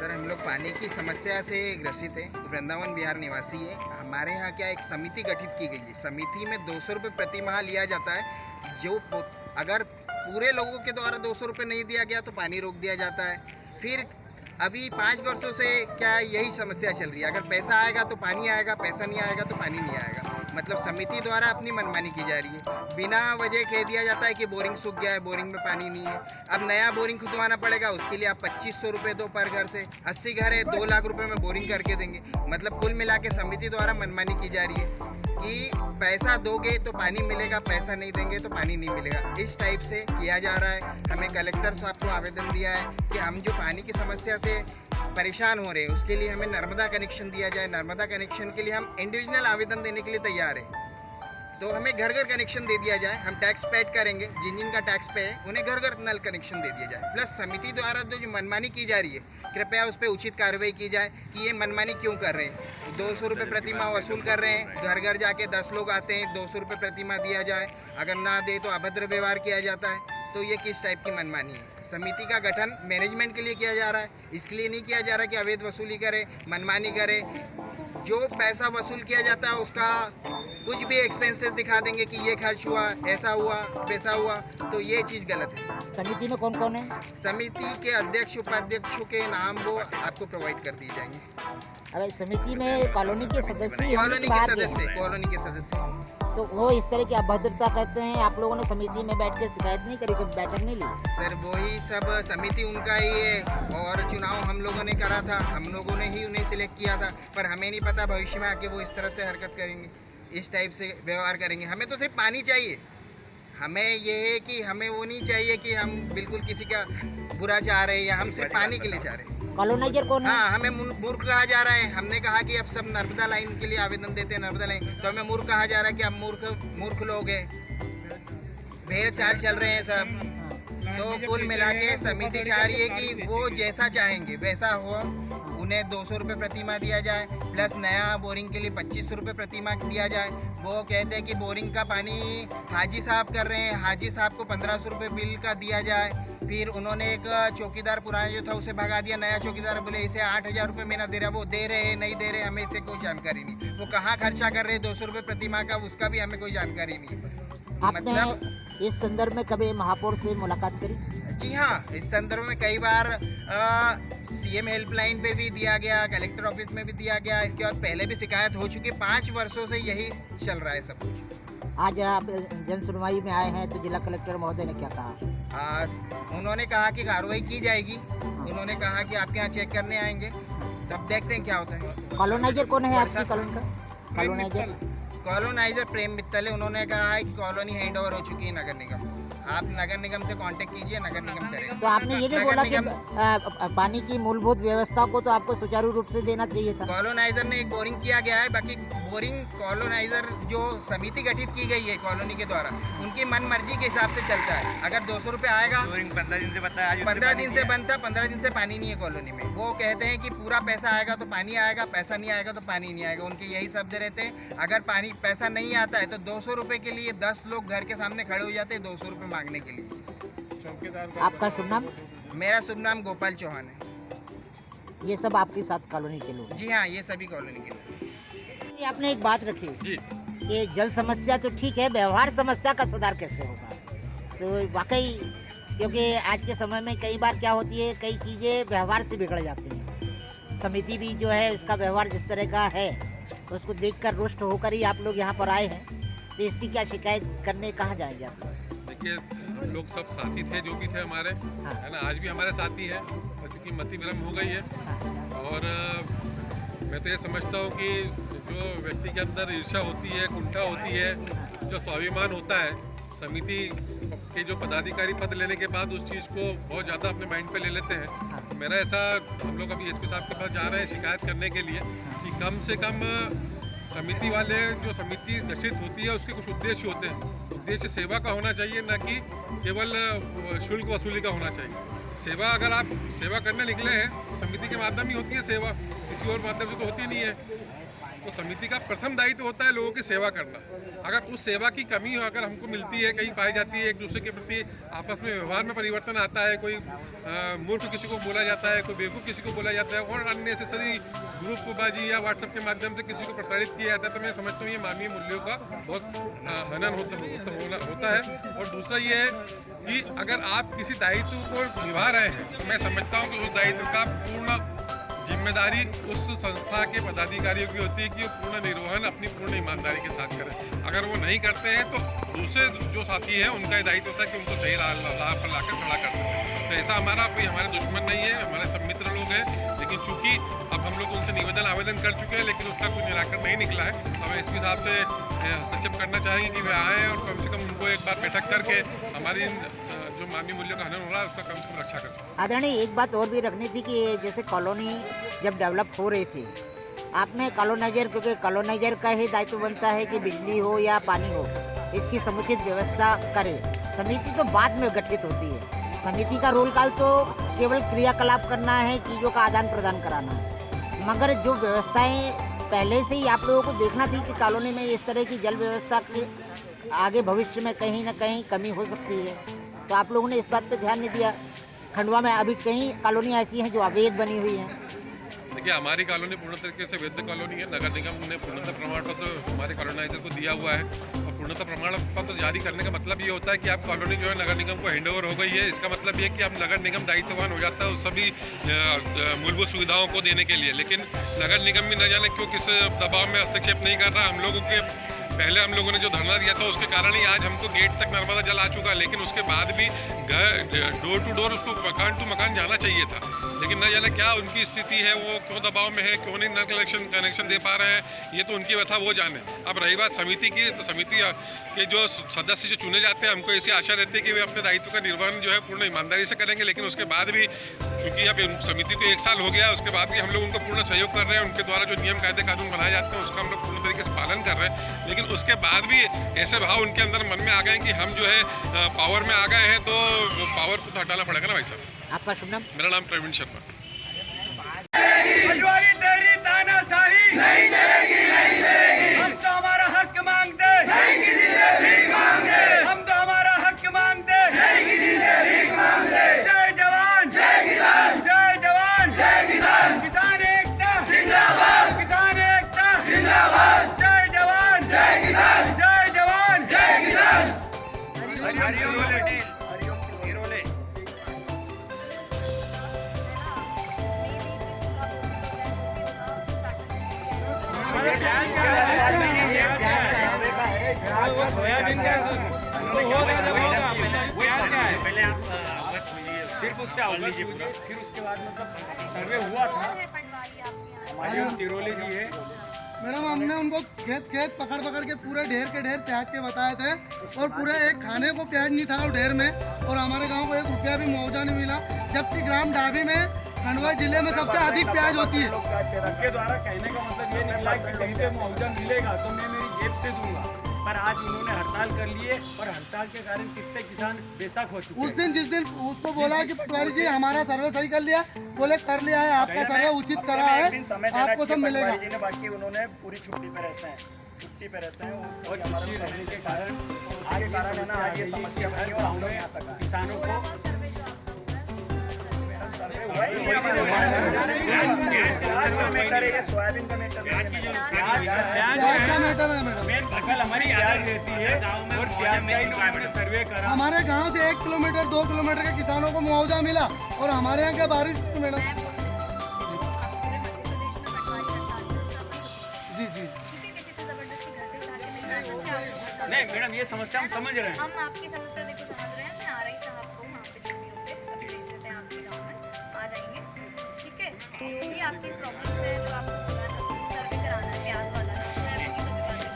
Sir हम लोग पानी की समस्या से ग्रसित हैं। वृंदावन बिहार निवासी है। हमारे यहाँ क्या एक समिति गठित की गई है। समिति में 200 रुपये प्रति माह लिया जाता है। जो अगर पूरे लोगों के द्वारा 200 रुपये नहीं दिया गया तो पानी रोक दिया जाता है। फिर अभी 5 वर्षों से क्या यही समस्या चल रही है। अगर पैसा आएगा तो पानी आएगा, पैसा नहीं आएगा तो पानी नहीं आएगा। मतलब समिति द्वारा अपनी मनमानी की जा रही है। बिना वजह कह दिया जाता है कि बोरिंग सूख गया है, बोरिंग में पानी नहीं है। अब नया बोरिंग खुदवाना पड़ेगा, उसके लिए आप 2500 रुपये दो पर घर से। 80 घर है, 2 लाख रुपए में बोरिंग करके देंगे। मतलब कुल मिला के समिति द्वारा मनमानी की जा रही है कि पैसा दोगे तो पानी मिलेगा, पैसा नहीं देंगे तो पानी नहीं मिलेगा। इस टाइप से किया जा रहा है। हमें कलेक्टर साहब को आवेदन दिया है कि हम जो पानी की समस्या से परेशान हो रहे हैं उसके लिए हमें नर्मदा कनेक्शन दिया जाए। नर्मदा कनेक्शन के लिए हम इंडिविजुअल आवेदन देने के लिए तैयार हैं। तो हमें घर घर कनेक्शन दे दिया जाए। हम टैक्स पेड करेंगे, जिन जिन का टैक्स पे है उन्हें घर घर नल कनेक्शन दे दिया जाए। प्लस समिति द्वारा जो मनमानी की जा रही है, कृपया उस पर उचित कार्रवाई की जाए कि ये मनमानी क्यों कर रहे हैं। 200 रुपये प्रति माह वसूल कर रहे हैं। घर घर जाके 10 लोग आते हैं, 200 रुपये प्रति माह दिया जाए। अगर ना दे तो अभद्र व्यवहार किया जाता है। तो ये किस टाइप की मनमानी है। समिति का गठन मैनेजमेंट के लिए किया जा रहा है, इसलिए नहीं किया जा रहा कि अवैध वसूली करे, मनमानी करे। जो पैसा वसूल किया जाता है उसका कुछ भी एक्सपेंसेस दिखा देंगे कि ये खर्च हुआ, ऐसा हुआ, वैसा हुआ। तो ये चीज़ गलत है। समिति में कौन कौन है? समिति के अध्यक्ष उपाध्यक्षों के नाम वो आपको प्रोवाइड कर दिए जाएंगे। अरे समिति में कॉलोनी के सदस्य, कॉलोनी के सदस्य तो वो इस तरह की अभद्रता कहते हैं। आप लोगों ने समिति में बैठ के शिकायत नहीं करी, कोई बैठक नहीं ली? सर वही सब समिति उनका ही है और चुनाव हम लोगों ने करा था, हम लोगों ने ही उन्हें सिलेक्ट किया था। पर हमें नहीं पता भविष्य में आके वो इस तरह से हरकत करेंगे, इस टाइप से व्यवहार करेंगे। हमें तो सिर्फ पानी चाहिए। हमें ये है कि हमें वो नहीं चाहिए कि हम बिल्कुल किसी का बुरा चाह रहे हैं या हम सिर्फ पानी के लिए चाह रहे हैं। कॉलोनाइजर कौन है? हाँ, हमें मूर्ख कहा जा रहा है। हमने कहा कि अब सब नर्मदा लाइन के लिए आवेदन देते हैं, नर्मदा लाइन, तो हमें मूर्ख कहा जा रहा है कि अब मूर्ख लोग हैं, भेड़ चाल चल रहे हैं सब। तो कुल मिला के समिति चाह रही है कि वो जैसा चाहेंगे वैसा हो। उन्हें 200 रुपये प्रति माह दिया जाए, प्लस नया बोरिंग के लिए 2500 रुपये प्रति माह दिया जाए। वो कहते हैं कि बोरिंग का पानी हाजी साहब कर रहे हैं, हाजी साहब को 1500 रुपये बिल का दिया जाए। फिर उन्होंने एक चौकीदार पुराना जो था उसे भगा दिया। नया चौकीदार बोले इसे 8000 रुपये महीना दे रहा है। वो दे रहे हैं नहीं दे रहे, हमें इससे कोई जानकारी नहीं। वो कहाँ खर्चा कर रहे हैं 200 रुपये प्रति माह का, उसका भी हमें कोई जानकारी नहीं। आपने इस संदर्भ में कभी महापौर से मुलाकात करी? जी हाँ, इस संदर्भ में कई बार सीएम हेल्पलाइन पे भी दिया गया, कलेक्टर ऑफिस में भी दिया गया। इसके बाद पहले भी शिकायत हो चुकी। 5 वर्षों से यही चल रहा है सब कुछ। आज आप जन सुनवाई में आए हैं तो जिला कलेक्टर महोदय ने क्या कहा? उन्होंने कहा कि कार्रवाई की जाएगी। उन्होंने कहा कि आपके यहाँ चेक करने आएंगे, तब देखते हैं क्या होता है। कॉलोनाइजर कौन है आपकी कॉलोनी का? कॉलोनाइजर प्रेम मित्तल है। उन्होंने कहा है कि कॉलोनी हैंड ओवर हो चुकी है नगर निगम। आप नगर निगम से कांटेक्ट कीजिए, नगर निगम करेगा। तो आपने ये नहीं बोला कि पानी की मूलभूत व्यवस्था को तो आपको सुचारू रूप से देना चाहिए था? कॉलोनाइजर ने एक बोरिंग किया गया है, बाकी बोरिंग कॉलोनाइजर जो समिति गठित की गई है कॉलोनी के द्वारा, उनकी मन मर्जी के हिसाब से चलता है। अगर 200 रुपये आएगा, बोरिंग 15 दिन से बनता है, 15 दिन से बनता, 15 दिन से पानी नहीं है कॉलोनी में। वो कहते हैं कि पूरा पैसा आएगा तो पानी आएगा, पैसा नहीं आएगा तो पानी नहीं आएगा। उनके यही शब्द रहते हैं। अगर पैसा नहीं आता है तो 200 रुपये के लिए 10 लोग घर के सामने खड़े हो जाते हैं 200 रुपये मांगने के लिए। आपका शुभ नाम? मेरा शुभ नाम गोपाल चौहान है। ये सब आपके साथ कॉलोनी के लोग? जी हाँ, ये सभी कॉलोनी के लोग। आपने एक बात रखी जी कि जल समस्या तो ठीक है, व्यवहार समस्या का सुधार कैसे होगा? तो वाकई क्योंकि आज के समय में कई बार क्या होती है, कई चीज़ें व्यवहार से बिगड़ जाती हैं। समिति भी जो है उसका व्यवहार जिस तरह का है तो उसको देखकर रुष्ट होकर ही आप लोग यहाँ पर आए हैं। तो इसकी क्या शिकायत करने कहाँ जाएंगे आप? देखिए, हम लोग सब साथी थे जो भी थे हमारे, है ना। आज भी हमारे साथी है, क्योंकि मति भ्रम हो गई है। और मैं तो ये समझता हूँ कि जो व्यक्ति के अंदर ईर्ष्या होती है, कुंठा होती है, जो स्वाभिमान होता है, समिति के जो पदाधिकारी पद लेने के बाद उस चीज़ को बहुत ज़्यादा अपने माइंड पे ले लेते हैं। मेरा ऐसा, हम लोग अभी एसपी साहब के पास जा रहे हैं शिकायत करने के लिए कि कम से कम समिति वाले, जो समिति गठित होती है उसके कुछ उद्देश्य होते हैं। उद्देश्य सेवा का होना चाहिए, ना कि केवल शुल्क वसूली का होना चाहिए। सेवा, अगर आप सेवा करने निकले हैं, समिति के माध्यम ही होती है सेवा, किसी और माध्यम से तो होती नहीं है। तो समिति का प्रथम दायित्व होता है लोगों की सेवा करना। अगर उस सेवा की कमी अगर हमको मिलती है, कहीं पाई जाती है, एक दूसरे के प्रति आपस में व्यवहार में परिवर्तन आता है, कोई मूर्ख किसी को बोला जाता है, कोई बेवकूफ़ किसी को बोला जाता है और अननेसेसरी ग्रुपबाजी या व्हाट्सएप के माध्यम से किसी को प्रताड़ित किया जाता है, तो मैं समझता हूँ ये मानवीय मूल्यों का बहुत हनन होता है। और दूसरा ये है कि अगर आप किसी दायित्व को निभा रहे हैं तो मैं समझता हूँ कि उस दायित्व का पूर्ण जिम्मेदारी उस संस्था के पदाधिकारियों की होती है कि वो पूर्ण निर्वहन अपनी पूर्ण ईमानदारी के साथ करें। अगर वो नहीं करते हैं तो दूसरे जो साथी हैं उनका ये दायित्व होता है कि उनको सही राह पर लाकर खड़ा कर सकें। तो ऐसा कोई हमारे दुश्मन नहीं है, हमारे सब मित्र लोग हैं, लेकिन चूंकि अब हम लोग उनसे आवेदन कर चुके हैं लेकिन उसका कोई निराकरण नहीं निकला है, हमें इसके हिसाब से हस्तक्षेप करना चाहिए कि वे आएँ और कम से कम उनको एक बार बैठक करके हमारी जो मानवीय मूल्यों का हनन हो रहा है उसका कम से कम रक्षा कर सकें। आदरणीय, एक बात और भी रखनी थी कि जैसे कॉलोनी जब डेवलप हो रही थी, आपने कॉलोनाइजर, क्योंकि कॉलोनाइजर का ही दायित्व बनता है कि बिजली हो या पानी हो इसकी समुचित व्यवस्था करे। समिति तो बाद में गठित होती है। समिति का रोल काल तो केवल क्रियाकलाप करना है, चीज़ों का आदान प्रदान कराना है, मगर जो व्यवस्थाएं पहले से ही आप लोगों को देखना थी कि कॉलोनी में इस तरह की जल व्यवस्था के आगे भविष्य में कहीं ना कहीं कमी हो सकती है, तो आप लोगों ने इस बात पे ध्यान नहीं दिया। खंडवा में अभी कई कॉलोनियाँ ऐसी हैं जो अवैध बनी हुई हैं। देखिए, हमारी कॉलोनी पूर्ण तरीके से वैध कॉलोनी है। नगर निगम ने पूर्णतः प्रमाण पत्र हमारे कॉलोनाइजर को दिया हुआ है और पूर्णतः प्रमाण पत्र जारी करने का मतलब ये होता है कि आप कॉलोनी जो है नगर निगम को हैंडओवर हो गई है। इसका मतलब ये है कि अब नगर निगम दायित्ववान हो जाता है उस सभी मूलभूत सुविधाओं को देने के लिए। लेकिन नगर निगम भी न जाने क्यों किस दबाव में हस्तक्षेप नहीं कर रहा। हम लोगों के पहले हम लोगों ने जो धरना दिया था उसके कारण ही आज हमको गेट तक नर्मदा जल आ चुका, लेकिन उसके बाद भी डोर टू डोर उसको मकान टू मकान जाना चाहिए था। लेकिन न जाने क्या उनकी स्थिति है, वो क्यों दबाव में है, क्यों नहीं नल कनेक्शन दे पा रहे हैं, ये तो उनकी व्यथा वो जाने। अब रही बात समिति की, तो समिति के जो सदस्य जो चुने जाते हैं, हमको ऐसी आशा रहती है कि वे अपने दायित्व का निर्वहन जो है पूर्ण ईमानदारी से करेंगे। लेकिन उसके बाद भी क्योंकि अब समिति को 1 साल हो गया है, उसके बाद भी हम लोग उनको पूर्ण सहयोग कर रहे हैं। उनके द्वारा जो नियम कायदे कानून बनाए जाते हैं उसका हम लोग पूर्ण तरीके से पालन कर रहे हैं। लेकिन उसके बाद भी ऐसे भाव उनके अंदर मन में आ गए कि हम जो है पावर में आ गए हैं, तो पावर को तो हटाना पड़ेगा ना भाई साहब। आपका शुभ नाम? मेरा नाम प्रवीण शर्मा। पटवारी तेरी तानाशाही नहीं चलेगी, नहीं चलेगी। हम तो हमारा हक मांगते नहीं किसी से भीख मांगते। हम तो हमारा हक मांगते नहीं किसी से भीख मांगते। जय जवान जय किसान, जय जवान जय किसान। किसान एकता जिंदाबाद, किसान एकता जिंदाबाद। जय जवान जय किसान, जय जवान जय किसान। हरिओम बोले, हरिओम बोले। पहले आप सिर्फ उससे अवगत होइए, फिर उसके बाद मतलब सर्वे हुआ था। हमारे तिरोली जी है मैडम, हमने उनको खेत पकड़ के पूरे ढेर के ढेर प्याज के बताए थे और पूरे एक खाने को प्याज नहीं था वो ढेर में, और हमारे गांव को 1 रुपया भी मुआवजा नहीं मिला, जबकि ग्राम डाभी में खंडवा जिले में सबसे अधिक प्याज होती है। उनके द्वारा कहने का मतलब ये निकला कि कहीं से मुआवजा मिलेगा तो मैं मेरी जेब से दूंगा, पर आज उन्होंने हड़ताल कर लिए और हड़ताल के कारण कितने किसान बेशक हो चुके हैं। जिस दिन उसको बोला कि पटवारी जी हमारा सर्वे सही कर लिया, बोले कर लिया है, आपका सर्वे उचित करा है, आपको सब मिलेगा। बाकी उन्होंने पूरी छुट्टी पे रहते हैं, छुट्टी पे रहते हैं और छुट्टी रहने के कारण आज है ना, आज ये समस्या बनी और हम लोग यहाँ तक किसानों को सोयाबीन का हमारी याद रहती है और सर्वे करा। हमारे गांव से 1 किलोमीटर 2 किलोमीटर के किसानों को मुआवजा मिला और हमारे यहाँ क्या बारिश थी मैडम। जी जी नहीं मैडम, ये समस्या हम समझ रहे हैं। हम आपकी समस्या देखो समझ रहे हैं। मैं आ रही साहब को वहाँ पे जब भी होते अभी देख लेते हैं आपके गाँव में आ जाएंगे, ठीक है। ये आपकी प्रॉब्लम है जो आपको सर्वे कराना है प्याज वाला।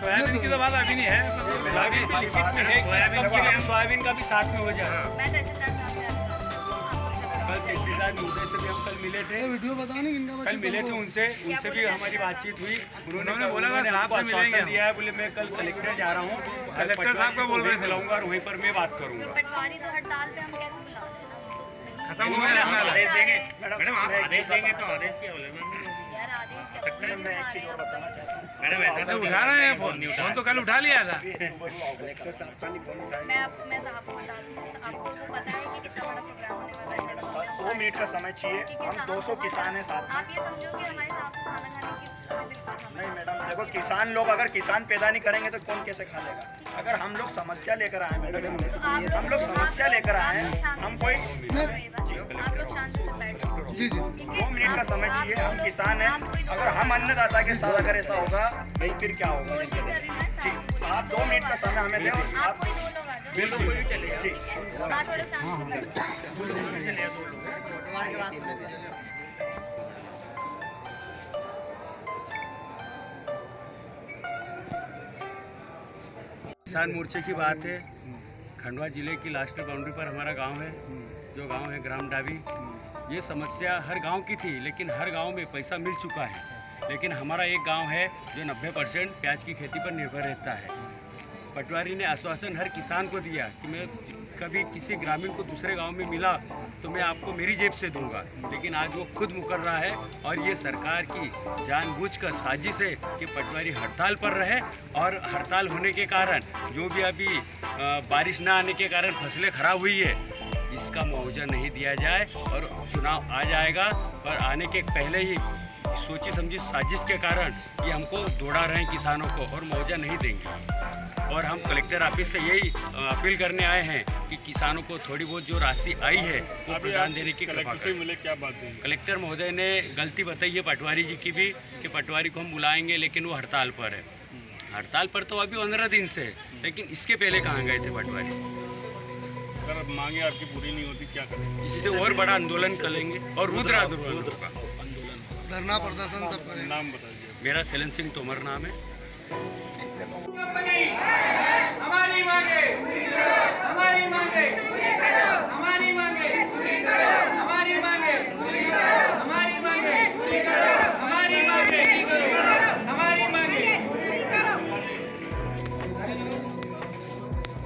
सोयाबीन की तो बात अभी नहीं है, सोयाबीन का भी साथ में हो जाए। मैं तहसीलदार साहब से कल तहसीलदार महोदय से भी हम कल मिले थे, वीडियो बता नहीं किनका कल मिले थे उनसे भी हमारी बातचीत हुई। उन्होंने बोला आपको आश्वासन दिया है, बोले मैं कल कलेक्टर जा रहा हूँ, कलेक्टर साहब का बोल रहे थे लाऊंगा और वहीं पर मैं बात करूँगा। पटवारी तो हड़ताल पे हम कैसे बुलाओ? खत्म हो गया, आदेश देंगे यार आदेश के अनुसार मैं एक चीज और बताना चाहता हूँ। मैडम ऐसा तो उठा रहे हैं फोन तो कल उठा लिया था। मैं साहब को बता दूँ, आपको पता है कि कितना बड़ा प्रोग्राम होने वाला है। 2 मिनट का समय चाहिए। हम 200 किसान हैं साथ में। आप ये समझो कि हमारे साहब को खाना खाने की नहीं मैडम, देखो किसान लोग अगर किसान पैदा नहीं करेंगे तो कौन कैसे खा लेगा? अगर हम लोग समस्या लेकर आए मैडम, हम लोग समस्या लेकर आए हैं, हम कोई आप लोग शांति से बैठो। जी जी 2 मिनट का समय चाहिए। हम किसान हैं, अगर हम अन्नदाता के साथ अगर ऐसा होगा भाई फिर क्या होगा? कोशिश कर रही है आप 2 मिनट का समय हमें दें। आप कोई 2 लोग आ जाओ। बिल्कुल चलेगा। आप थोड़े शांति से बैठो। किसान मोर्चे की बात है। खंडवा जिले की लास्ट बाउंड्री पर हमारा गांव है, जो गांव है ग्राम डाबी। ये समस्या हर गांव की थी, लेकिन हर गांव में पैसा मिल चुका है। लेकिन हमारा एक गांव है जो 90% प्याज की खेती पर निर्भर रहता है। पटवारी ने आश्वासन हर किसान को दिया कि मैं कभी किसी ग्रामीण को दूसरे गांव में मिला तो मैं आपको मेरी जेब से दूंगा, लेकिन आज वो खुद मुकर रहा है। और ये सरकार की जानबूझकर साजिश है कि पटवारी हड़ताल पर रहे, और हड़ताल होने के कारण जो भी अभी बारिश ना आने के कारण फसलें खराब हुई है, इसका मुआवजा नहीं दिया जाए। और चुनाव आ जाएगा, पर आने के पहले ही सोची समझी साजिश के कारण ये हमको दौड़ा रहे हैं किसानों को, और मुआवजा नहीं देंगे। और हम कलेक्टर ऑफिस से यही अपील करने आए हैं कि किसानों को थोड़ी बहुत जो राशि आई है वो प्रदान देने की कृपा करें। मिले क्या बात है? कलेक्टर महोदय ने गलती बताई है पटवारी जी की भी, कि पटवारी को हम बुलाएंगे, लेकिन वो हड़ताल पर है। हड़ताल पर तो अभी 15 दिन से है, लेकिन इसके पहले कहाँ गए थे पटवारी? अगर अब मांगे आपकी पूरी नहीं होती क्या करें? इससे और बड़ा आंदोलन करेंगे और रुद्र आंदोलन होगा। धरना प्रदर्शन सब करें। नाम बता दीजिए। मेरा सेलन सिंह तोमर नाम है। हमारी मांगे पूरी करो, हमारी मांगे पूरी करो, हमारी मांगे पूरी करो, हमारी मांगे पूरी करो, हमारी मांगे पूरी करो, हमारी मांगे पूरी करो, हमारी मांगे पूरी करो,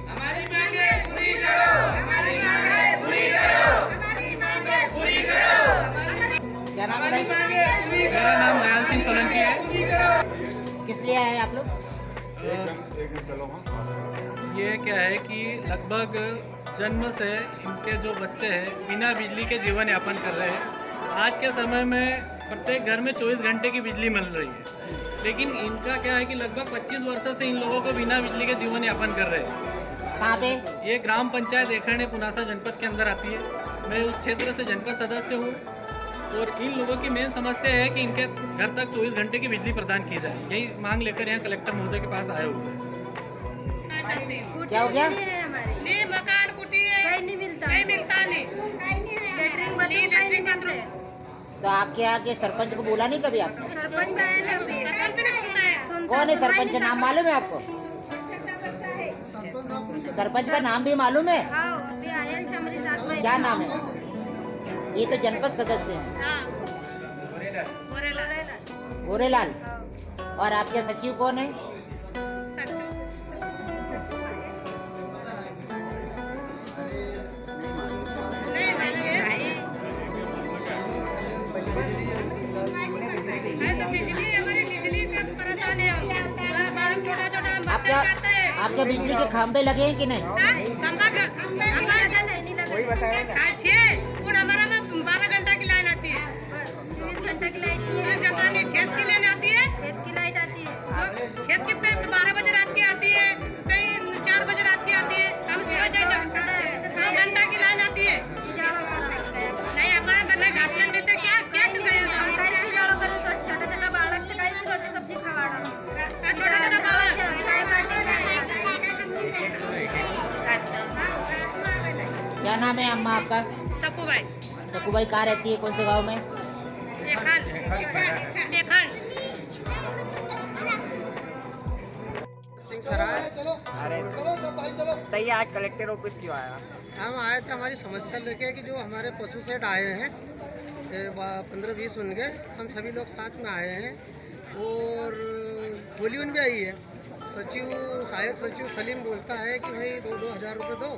हमारी मांगे पूरी करो, हमारी मांगे पूरी करो, हमारी मांगे पूरी करो। क्या नाम है भाई? मेरा नाम दयाल सिंह सोलंकी है। किस लिए आए आप लोग? ये क्या है कि लगभग जन्म से इनके जो बच्चे हैं बिना बिजली के जीवन यापन कर रहे हैं। आज के समय में प्रत्येक घर में 24 घंटे की बिजली मिल रही है, लेकिन इनका क्या है कि लगभग 25 वर्षों से इन लोगों को बिना बिजली के जीवन यापन कर रहे हैं। कहाँ पे? ये ग्राम पंचायत एखरने पुनासा जनपद के अंदर आती है। मैं उस क्षेत्र से जनपद सदस्य हूँ, और इन लोगों की मेन समस्या है कि इनके घर तक 24 घंटे की बिजली प्रदान की जाए। यही मांग लेकर यहाँ कलेक्टर महोदय के पास आए हुए हैं। क्या हो गया? नहीं मकान कुटी है, कहीं नहीं मिलता नहीं। लेटरिंग बाथरूम तो आपके यहाँ के सरपंच को बोला नहीं कभी आपने? सरपंच भी नहीं सुनता है। कौन है सरपंच? नाम मालूम है आपको? सरपंच का नाम भी मालूम है? क्या नाम है? ये तो जनपद सदस्य हैं। हाँ। गोरेलाल। और आपके सचिव कौन है? नहीं भाई ये बिजली हमारी बिजली का परेशानी है। आपके बिजली के खंभे लगे हैं कि नहीं? हमारा में 12 घंटा की लाइन आती है, 24 घंटा की लाइन। खेत की लाइन आती है, खेत की लाइट आती है। खेत की 12 बजे रात की आती है, कहीं 4 बजे रात की आती है। हम 2 घंटा की लाइन आती है। नहीं हमारा घर घास देते क्या क्या छोटा बालक सब्जी क्या नाम है अम्मा आपका? सकू भाई। सकू भाई कहाँ रहती है? कौन से गांव में? चलो सब भाई चलो। बताइए आज कलेक्टर ऑफिस क्यों आया? हम आए थे हमारी समस्या लेके कि जो हमारे पशु सेठ आए हैं 15-20 उनके, हम सभी लोग साथ में आए हैं, और बोली उन भी आई है। सचिव सहायक सचिव सलीम बोलता है कि भाई 2-2 हज़ार रुपये दो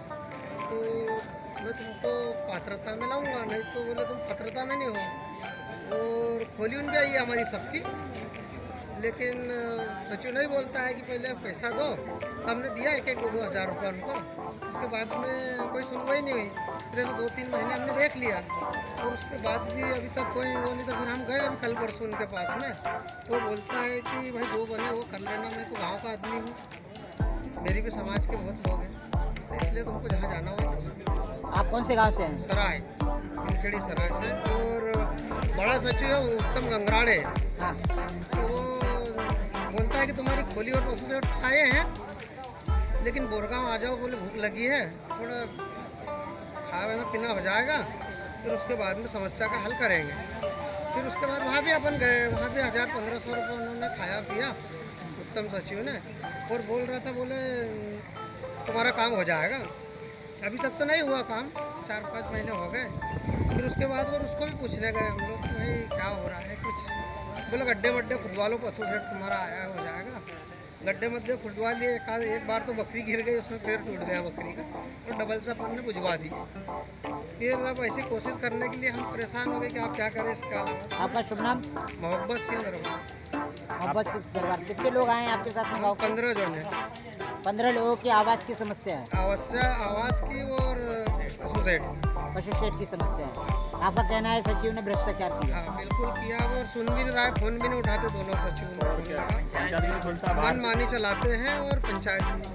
तो मैं तुमको पात्रता में लाऊंगा, नहीं तो बोले तुम पात्रता में नहीं हो। और खोली उन भी आई है हमारी सबकी, लेकिन सचिव नहीं बोलता है कि पहले पैसा दो। हमने दिया 1-2 हज़ार रुपये उनको, उसके बाद में कोई सुनवाई नहीं हुई। फिर 2-3 महीने हमने देख लिया और उसके बाद भी अभी तक कोई वो नहीं। तो फिर हम गए अभी कल परसों उनके पास में, वो बोलता है कि भाई जो बने वो कर लेना, मैं तो गाँव का आदमी हूँ, मेरी भी समाज के बहुत लोग हैं, इसलिए तुमको जहाँ जाना हो। आप कौन से गांव से हैं? सराय, इनखेड़ी सराय से। और बड़ा सचिव है उत्तम गंगराड़े, हाँ, तो वो बोलता है कि तुम्हारी खोली और पशु से आए हैं, लेकिन बोरगांव आ जाओ, बोले भूख लगी है, थोड़ा खाना पीना हो जाएगा, फिर उसके बाद में समस्या का हल करेंगे। फिर उसके बाद वहाँ भी अपन गए, वहाँ भी 1000-1500 रुपये उन्होंने खाया पिया उत्तम सचिव ने, और बोल रहा था बोले तुम्हारा काम हो जाएगा। अभी तक तो नहीं हुआ काम, 4-5 महीने हो गए। फिर उसके बाद और उसको भी पूछने गए हम लोग कि भाई क्या हो रहा है कुछ। बोले गड्ढे वड्ढे खुदवा लो, पशु सेट तुम्हारा आया हो जाएगा। गड्ढे मध्य खुदवा लिए, एक बार तो बकरी गिर गई, उसमें पैर टूट गया बकरी का, और डबल से अपन ने बुझवा दी। फिर अब ऐसी कोशिश करने के लिए हम परेशान हो गए कि आप क्या करें इसका अलावा। आपका शुभ नाम? मोहब्बत सिंह दरबार। मोहब्बत सिंह दरबार। कितने लोग आए हैं आपके साथ में गाँव? 15 जन है। 15 लोगों की आवास की समस्या है, आवास की और पशु सेट। पशु शेड की समस्या है। आपका कहना है सचिव ने भ्रष्टाचार किया? हाँ बिल्कुल किया, और सुन भी नहीं रहा है, फोन भी नहीं उठाते दोनों सचिव। मन मानी चलाते हैं और पंचायत भी नहीं